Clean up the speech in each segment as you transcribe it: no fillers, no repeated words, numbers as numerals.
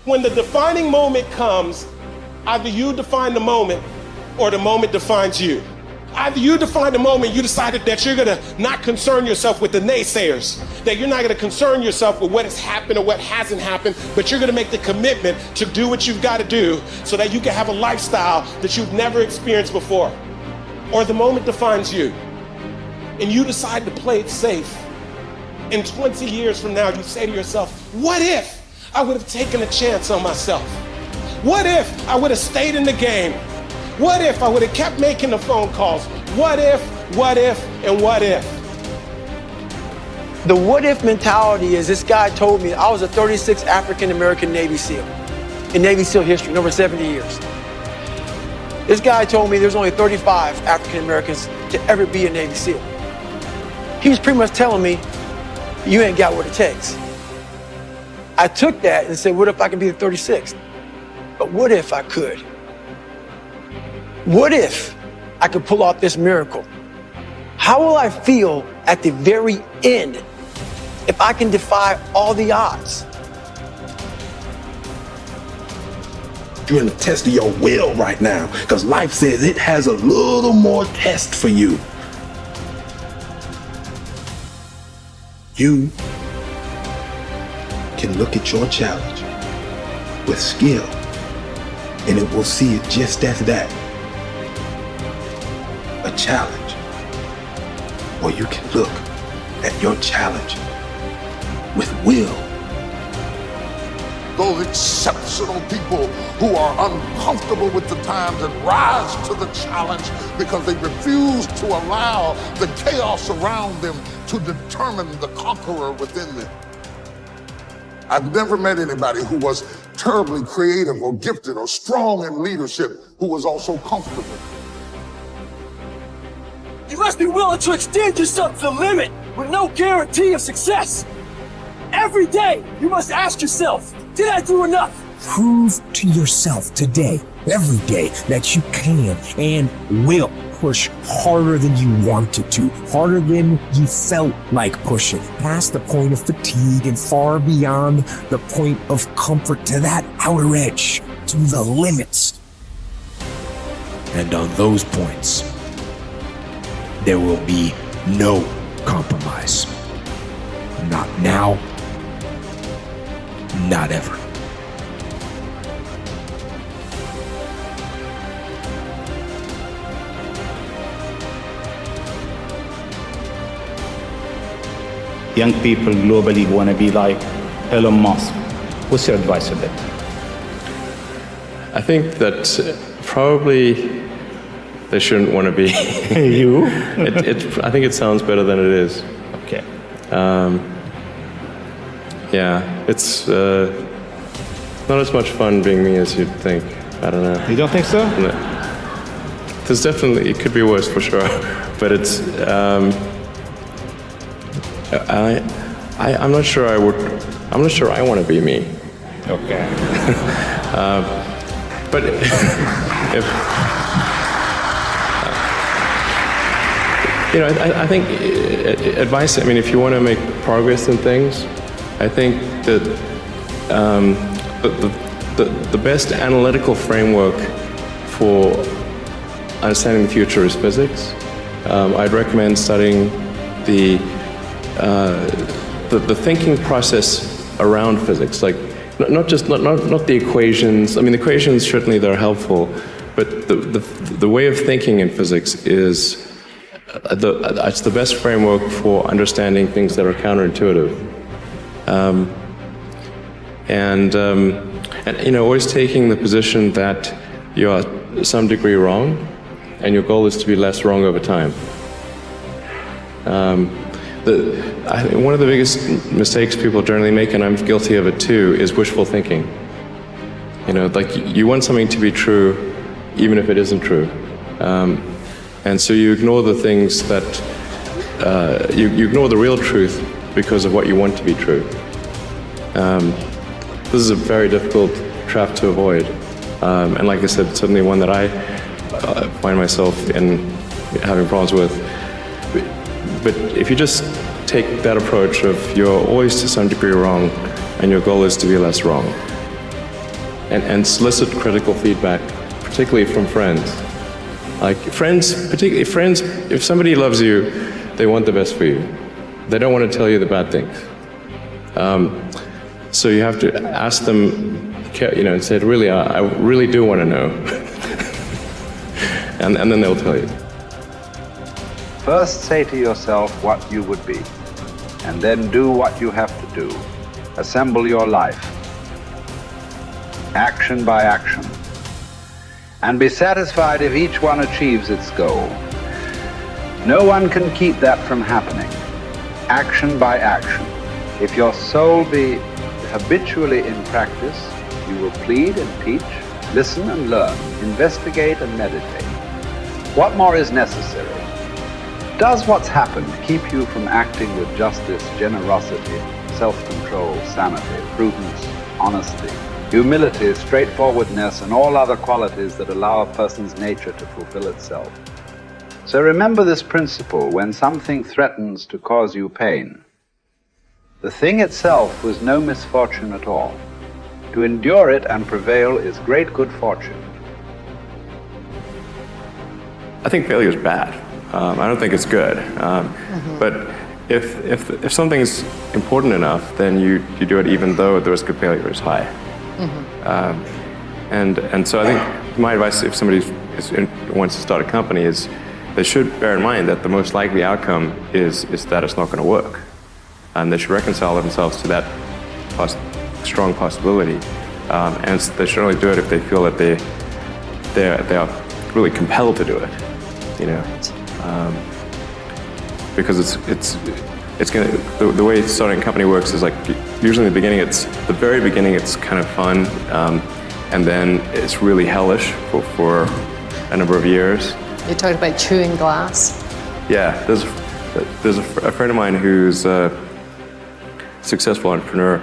When the defining moment comes, either you define the moment or the moment defines you. Either you define the moment, you decided that you're gonna not concern yourself with the naysayers, that you're not gonna concern yourself with what has happened or what hasn't happened, but you're gonna make the commitment to do what you've gotta do so that you can have a lifestyle that you've never experienced before. Or the moment defines you, and you decide to play it safe. And 20 years from now, you say to yourself, what if I would have taken a chance on myself? What if I would have stayed in the game? What if I would have kept making the phone calls? What if, and what if? The what if mentality is, this guy told me I was a 36th African-American Navy SEAL in Navy SEAL history, over 70 years. This guy told me there's only 35 African-Americans to ever be a Navy SEAL. He was pretty much telling me, you ain't got what it takes. I took that and said, what if I can be the 36th? But what if I could? What if I could pull off this miracle? How will I feel at the very end if I can defy all the odds? You're in a test of your will right now, because life says it has a little more test for you. You can look at your challenge with skill, and it will see it just as that. A challenge. Or you can look at your challenge with will. Those exceptional people who are uncomfortable with the times and rise to the challenge because they refuse to allow the chaos around them to determine the conqueror within them. I've never met anybody who was terribly creative or gifted or strong in leadership who was also comfortable. You must be willing to extend yourself to the limit with no guarantee of success. Every day, you must ask yourself, did I do enough? Prove to yourself today, every day, that you can and will push harder than you wanted to, harder than you felt like pushing, past the point of fatigue and far beyond the point of comfort, to that outer edge, to the limits. And on those points, there will be no compromise. Not now, not ever. Young people globally want to be like Elon Musk. What's your advice on that? I think that probably they shouldn't want to be. You? I think it sounds better than it is. Okay. Yeah, it's not as much fun being me as you'd think. I don't know. You don't think so? No. There's definitely, it could be worse for sure, but it's, I'm not sure I'm not sure I want to be me. Okay. But if, you know, I think advice, I mean, if you want to make progress in things, I think that the best analytical framework for understanding the future is physics. I'd recommend studying the thinking process around physics, like not the equations. I mean, the equations certainly they're helpful, but the way of thinking in physics is it's the best framework for understanding things that are counterintuitive. And you know, always taking the position that you are to some degree wrong, and your goal is to be less wrong over time. One of the biggest mistakes people generally make, and I'm guilty of it too, is wishful thinking. You know, like you want something to be true, even if it isn't true. And so you ignore the things that, you ignore the real truth because of what you want to be true. This is a very difficult trap to avoid. And like I said, certainly one that I find myself in having problems with. But if you just take that approach of you're always to some degree wrong and your goal is to be less wrong, and solicit critical feedback, particularly from friends. Like friends, particularly friends, if somebody loves you, they want the best for you. They don't want to tell you the bad things. So you have to ask them, and say, really, I really do want to know. and then they'll tell you. First say to yourself what you would be, and then do what you have to do. Assemble your life, action by action, and be satisfied if each one achieves its goal. No one can keep that from happening. Action by action. If your soul be habitually in practice, you will plead and teach, listen and learn, investigate and meditate. What more is necessary? Does what's happened keep you from acting with justice, generosity, self-control, sanity, prudence, honesty, humility, straightforwardness, and all other qualities that allow a person's nature to fulfill itself? So remember this principle when something threatens to cause you pain. The thing itself was no misfortune at all. To endure it and prevail is great good fortune. I think failure is bad. I don't think it's good. But if something's important enough, then you do it even though the risk of failure is high. And so I think my advice if somebody wants to start a company is they should bear in mind that the most likely outcome is that it's not going to work. And they should reconcile themselves to that strong possibility. And they should only do it if they feel that they are really compelled to do it. Because it's going to, the way starting a company works is like usually in the beginning, the very beginning it's kind of fun, and then it's really hellish for a number of years. You talked about chewing glass. Yeah, there's a friend of mine who's a successful entrepreneur,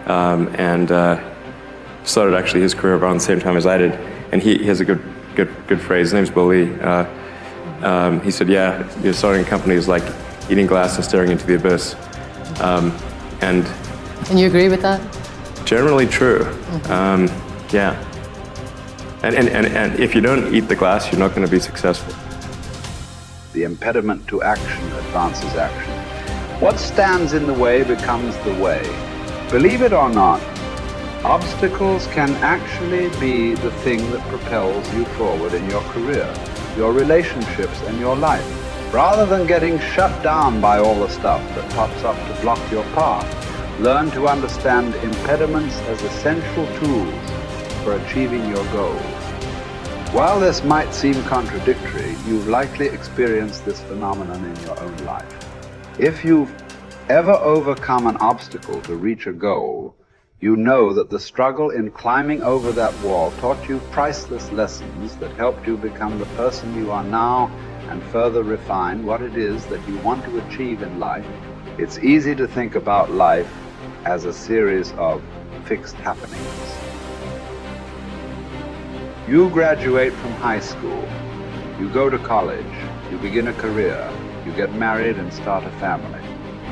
and started actually his career around the same time as I did, and he has a good phrase. His name's Bill Lee. He said, "Yeah, starting a company is like eating glass and staring into the abyss," and you agree with that? Generally true. Yeah. And if you don't eat the glass, you're not going to be successful. The impediment to action advances action. What stands in the way becomes the way. Believe it or not, obstacles can actually be the thing that propels you forward in your career, your relationships, and your life. Rather than getting shut down by all the stuff that pops up to block your path, learn to understand impediments as essential tools for achieving your goals. While this might seem contradictory, you've likely experienced this phenomenon in your own life. If you've ever overcome an obstacle to reach a goal, you know that the struggle in climbing over that wall taught you priceless lessons that helped you become the person you are now and further refine what it is that you want to achieve in life. It's easy to think about life as a series of fixed happenings. You graduate from high school, you go to college, you begin a career, you get married and start a family.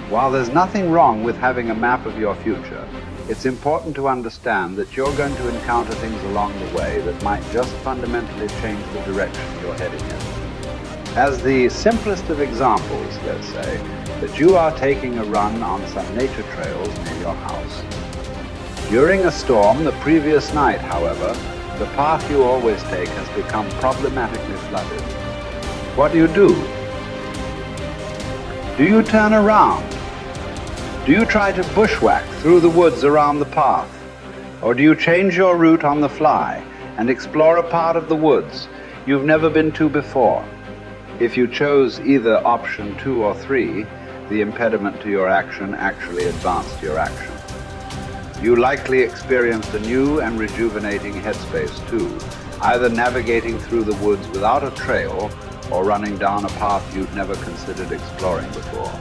While there's nothing wrong with having a map of your future, it's important to understand that you're going to encounter things along the way that might just fundamentally change the direction you're heading in. As the simplest of examples, let's say, that you are taking a run on some nature trails near your house. During a storm the previous night, however, the path you always take has become problematically flooded. What do? Do you turn around? Do you try to bushwhack through the woods around the path? Or do you change your route on the fly and explore a part of the woods you've never been to before? If you chose either option 2 or 3, the impediment to your action actually advanced your action. You likely experienced a new and rejuvenating headspace too, either navigating through the woods without a trail or running down a path you'd never considered exploring before.